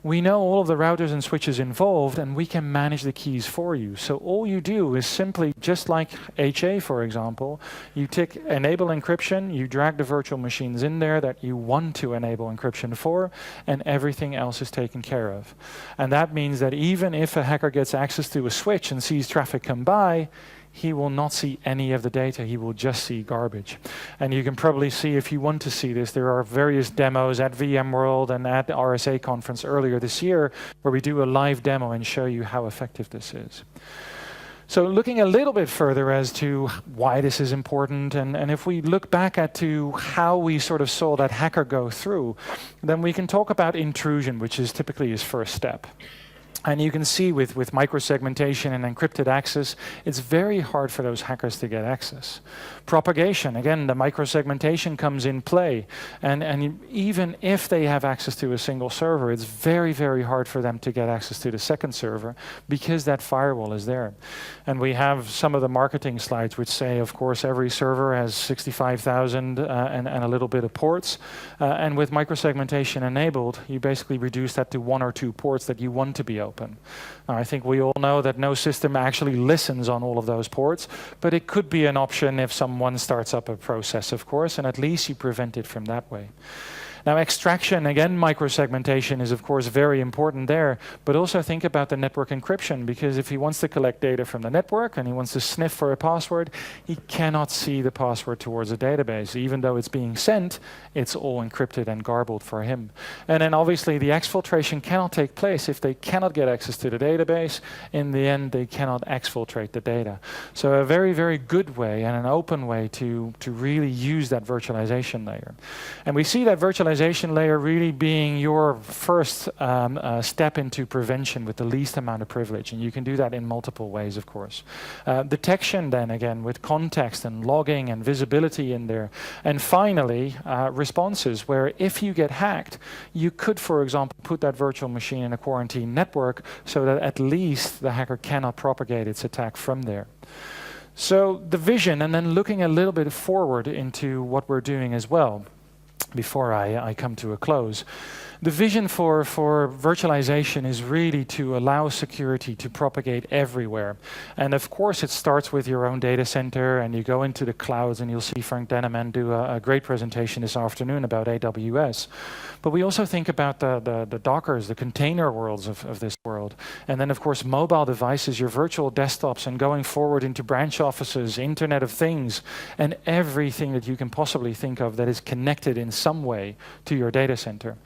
we know all of the routers and switches involved, and we can manage the keys for you. So all you do is simply, just like HA, for example, you tick enable encryption, you drag the virtual machines in there that you want to enable encryption for, and everything else is taken care of. And that means that even if a hacker gets access to a switch and sees traffic come by, he will not see any of the data, he will just see garbage. And you can probably see, if you want to see this, there are various demos at VMworld and at the RSA conference earlier this year, where we do a live demo and show you how effective this is. So looking a little bit further as to why this is important, and if we look back at to how we sort of saw that hacker go through, then we can talk about intrusion, which is typically his first step. And you can see with microsegmentation and encrypted access, it's very hard for those hackers to get access. Propagation, again, the microsegmentation comes in play. And even if they have access to a single server, it's very, very hard for them to get access to the second server, because that firewall is there. And we have some of the marketing slides which say, of course, every server has 65,000 and a little bit of ports. And with microsegmentation enabled, you basically reduce that to 1 or 2 ports that you want to be open. Now, I think we all know that no system actually listens on all of those ports, but it could be an option if someone starts up a process, of course, and at least you prevent it from that way. Now, extraction, again, microsegmentation is of course very important there, but also think about the network encryption, because if he wants to collect data from the network and he wants to sniff for a password, he cannot see the password towards a database. Even though it's being sent, it's all encrypted and garbled for him. And then obviously the exfiltration cannot take place if they cannot get access to the database. In the end, they cannot exfiltrate the data. So a very, very good way and an open way to really use that virtualization layer. And we see that virtualization layer really being your first step into prevention with the least amount of privilege. And you can do that in multiple ways, of course. Detection then, again, with context and logging and visibility in there. And finally, responses, where if you get hacked, you could, for example, put that virtual machine in a quarantine network so that at least the hacker cannot propagate its attack from there. So the vision, and then looking a little bit forward into what we're doing as well, before I come to a close. The vision for virtualization is really to allow security to propagate everywhere. And of course, it starts with your own data center, and you go into the clouds, and you'll see Frank Denneman do a great presentation this afternoon about AWS. But we also think about the Dockers, the container worlds of this world. And then, of course, mobile devices, your virtual desktops, and going forward into branch offices, Internet of Things, and everything that you can possibly think of that is connected in some way to your data center.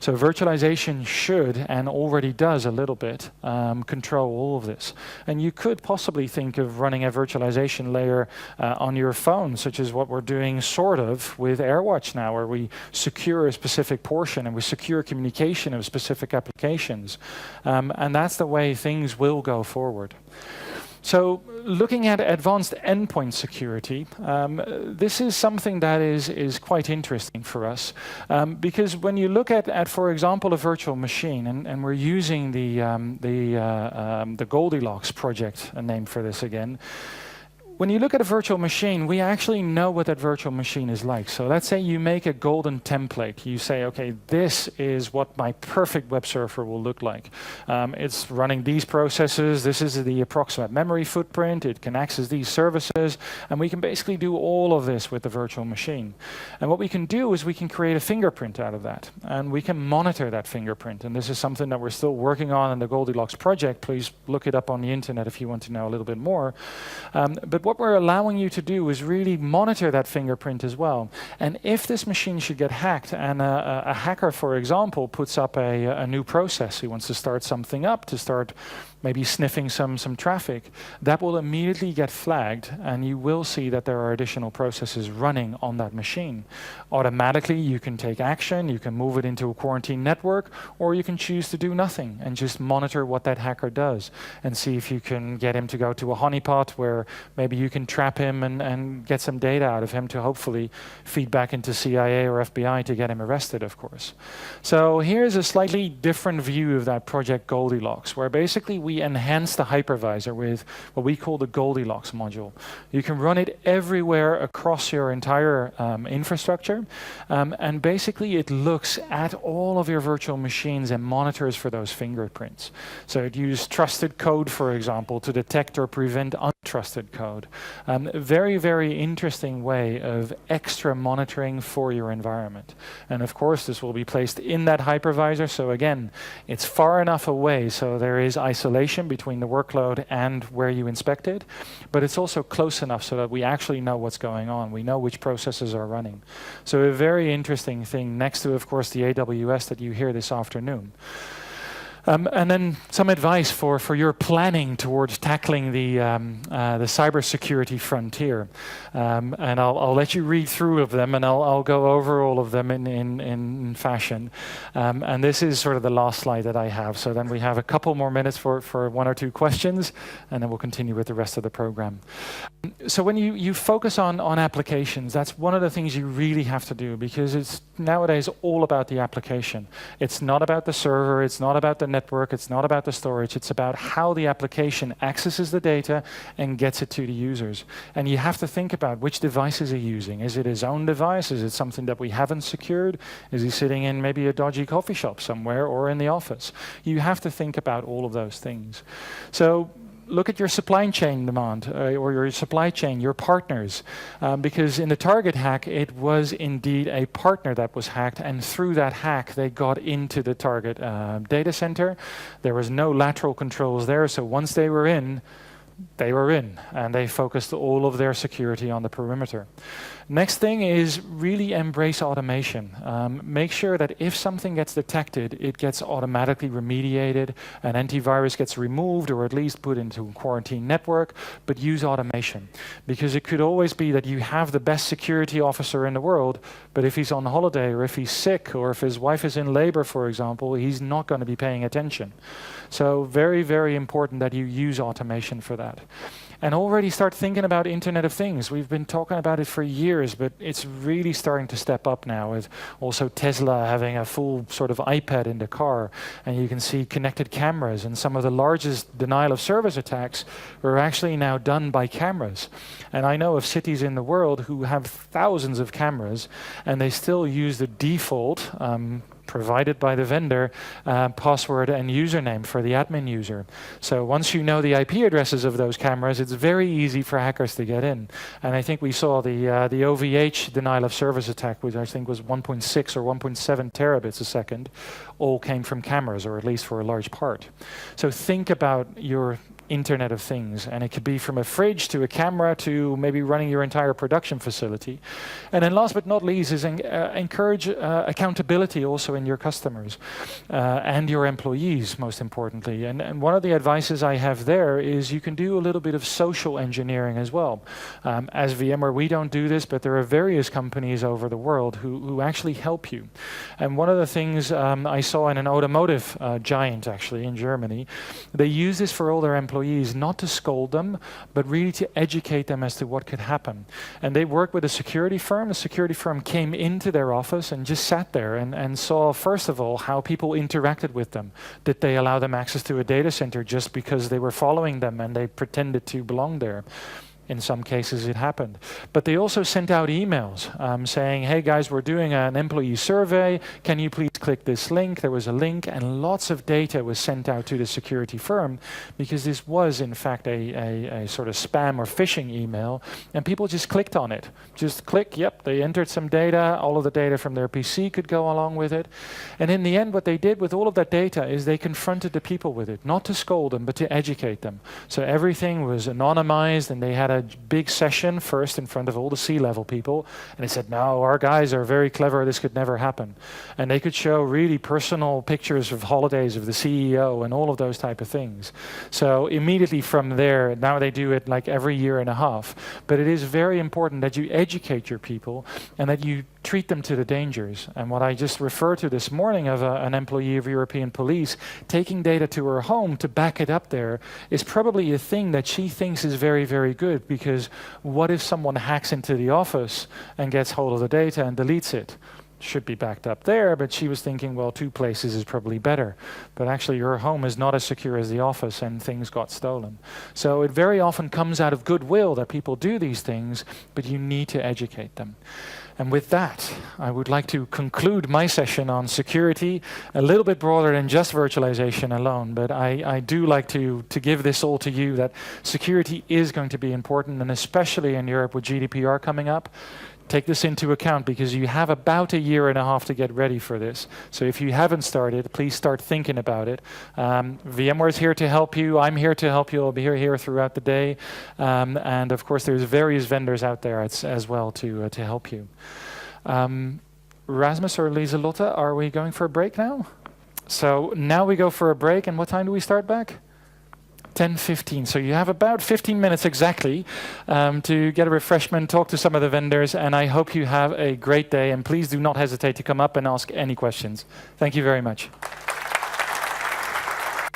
So virtualization should, and already does a little bit, control all of this. And you could possibly think of running a virtualization layer on your phone, such as what we're doing sort of with AirWatch now, where we secure a specific portion and we secure communication of specific applications. And that's the way things will go forward. So looking at advanced endpoint security, this is something that is quite interesting for us. Because when you look at, for example, a virtual machine, and we're using the Goldilocks project, a name for this again. When you look at a virtual machine, we actually know what that virtual machine is like. So let's say you make a golden template. You say, okay, this is what my perfect web server will look like. It's running these processes. This is the approximate memory footprint. It can access these services. And we can basically do all of this with the virtual machine. And what we can do is we can create a fingerprint out of that. And we can monitor that fingerprint. And this is something that we're still working on in the Goldilocks project. Please look it up on the internet if you want to know a little bit more. But what we're allowing you to do is really monitor that fingerprint as well. And if this machine should get hacked, and a hacker, for example, puts up a new process, he wants to start something up, to start maybe sniffing some traffic, that will immediately get flagged, and you will see that there are additional processes running on that machine. Automatically, you can take action, you can move it into a quarantine network, or you can choose to do nothing and just monitor what that hacker does and see if you can get him to go to a honeypot where maybe you can trap him and get some data out of him to hopefully feed back into CIA or FBI to get him arrested, of course. So here's a slightly different view of that project Goldilocks, where basically we enhance the hypervisor with what we call the Goldilocks module. You can run it everywhere across your entire infrastructure, and basically it looks at all of your virtual machines and monitors for those fingerprints. So it uses trusted code, for example, to detect or prevent untrusted code. A very, very interesting way of extra monitoring for your environment. And of course, this will be placed in that hypervisor. So again, it's far enough away so there is isolation between the workload and where you inspect it, but it's also close enough so that we actually know what's going on. We know which processes are running. So a very interesting thing next to, of course, the AWS that you hear this afternoon. And then some advice for your planning towards tackling the cybersecurity frontier. And I'll let you read through of them, and I'll go over all of them in fashion. And this is sort of the last slide that I have. So then we have a couple more minutes for one or two questions, and then we'll continue with the rest of the program. So when you focus on applications, that's one of the things you really have to do, because it's nowadays all about the application. It's not about the server, it's not about the network, it's not about the storage, it's about how the application accesses the data and gets it to the users. And you have to think about which device is he using. Is it his own device? Is it something that we haven't secured? Is he sitting in maybe a dodgy coffee shop somewhere or in the office? You have to think about all of those things. So look at your supply chain demand, or your supply chain, your partners, because in the Target hack, it was indeed a partner that was hacked, and through that hack, they got into the Target data center. There was no lateral controls there, so once they were in, and they focused all of their security on the perimeter. Next thing is really embrace automation. Make sure that if something gets detected, it gets automatically remediated, an antivirus gets removed or at least put into a quarantine network, but use automation. Because it could always be that you have the best security officer in the world, but if he's on holiday or if he's sick or if his wife is in labor, for example, he's not going to be paying attention. So very, very important that you use automation for that. And already start thinking about Internet of Things. We've been talking about it for years, but it's really starting to step up now, with also Tesla having a full sort of iPad in the car. And you can see connected cameras, and some of the largest denial of service attacks are actually now done by cameras. And I know of cities in the world who have thousands of cameras, and they still use the default provided by the vendor, password and username for the admin user. So once you know the IP addresses of those cameras, it's very easy for hackers to get in. And I think we saw the OVH denial of service attack, which I think was 1.6 or 1.7 terabits a second, all came from cameras, or at least for a large part. So think about your Internet of Things. And it could be from a fridge to a camera to maybe running your entire production facility. And then last but not least is encourage accountability also in your customers and your employees, most importantly. And one of the advices I have there is you can do a little bit of social engineering as well. As VMware, we don't do this, but there are various companies over the world who actually help you. And one of the things I saw in an automotive giant, actually, in Germany, they use this for all their employees, not to scold them, but really to educate them as to what could happen. And they work with a security firm. The security firm came into their office and just sat there and saw, first of all, how people interacted with them. Did they allow them access to a data center just because they were following them and they pretended to belong there? In some cases it happened. But they also sent out emails saying, hey guys, we're doing an employee survey. Can you please click this link? There was a link and lots of data was sent out to the security firm because this was in fact a sort of spam or phishing email, and people just clicked on it. Just click, yep, they entered some data. All of the data from their PC could go along with it. And in the end, what they did with all of that data is they confronted the people with it, not to scold them, but to educate them. So everything was anonymized, and they had a big session first in front of all the C-level people, and they said, no, our guys are very clever, this could never happen. And they could show really personal pictures of holidays of the CEO and all of those type of things. So immediately from there, now they do it like every year and a half. But it is very important that you educate your people and that you treat them to the dangers. And what I just referred to this morning of an employee of European police taking data to her home to back it up there is probably a thing that she thinks is very, very good, because what if someone hacks into the office and gets hold of the data and deletes it? Should be backed up there, but she was thinking, well, 2 places is probably better. But actually your home is not as secure as the office, and things got stolen. So it very often comes out of goodwill that people do these things, but you need to educate them. And with that, I would like to conclude my session on security, a little bit broader than just virtualization alone. But I do like to give this all to you, that security is going to be important, and especially in Europe with GDPR coming up. Take this into account, because you have about a year and a half to get ready for this. So if you haven't started, please start thinking about it. VMware is here to help you. I'm here to help you. I'll be here throughout the day. And of course, there's various vendors out there as well to help you. Rasmus or Lieselotte, are we going for a break now? So now we go for a break, and what time do we start back? 10:15. So you have about 15 minutes exactly to get a refreshment, talk to some of the vendors, and I hope you have a great day. And please do not hesitate to come up and ask any questions. Thank you very much.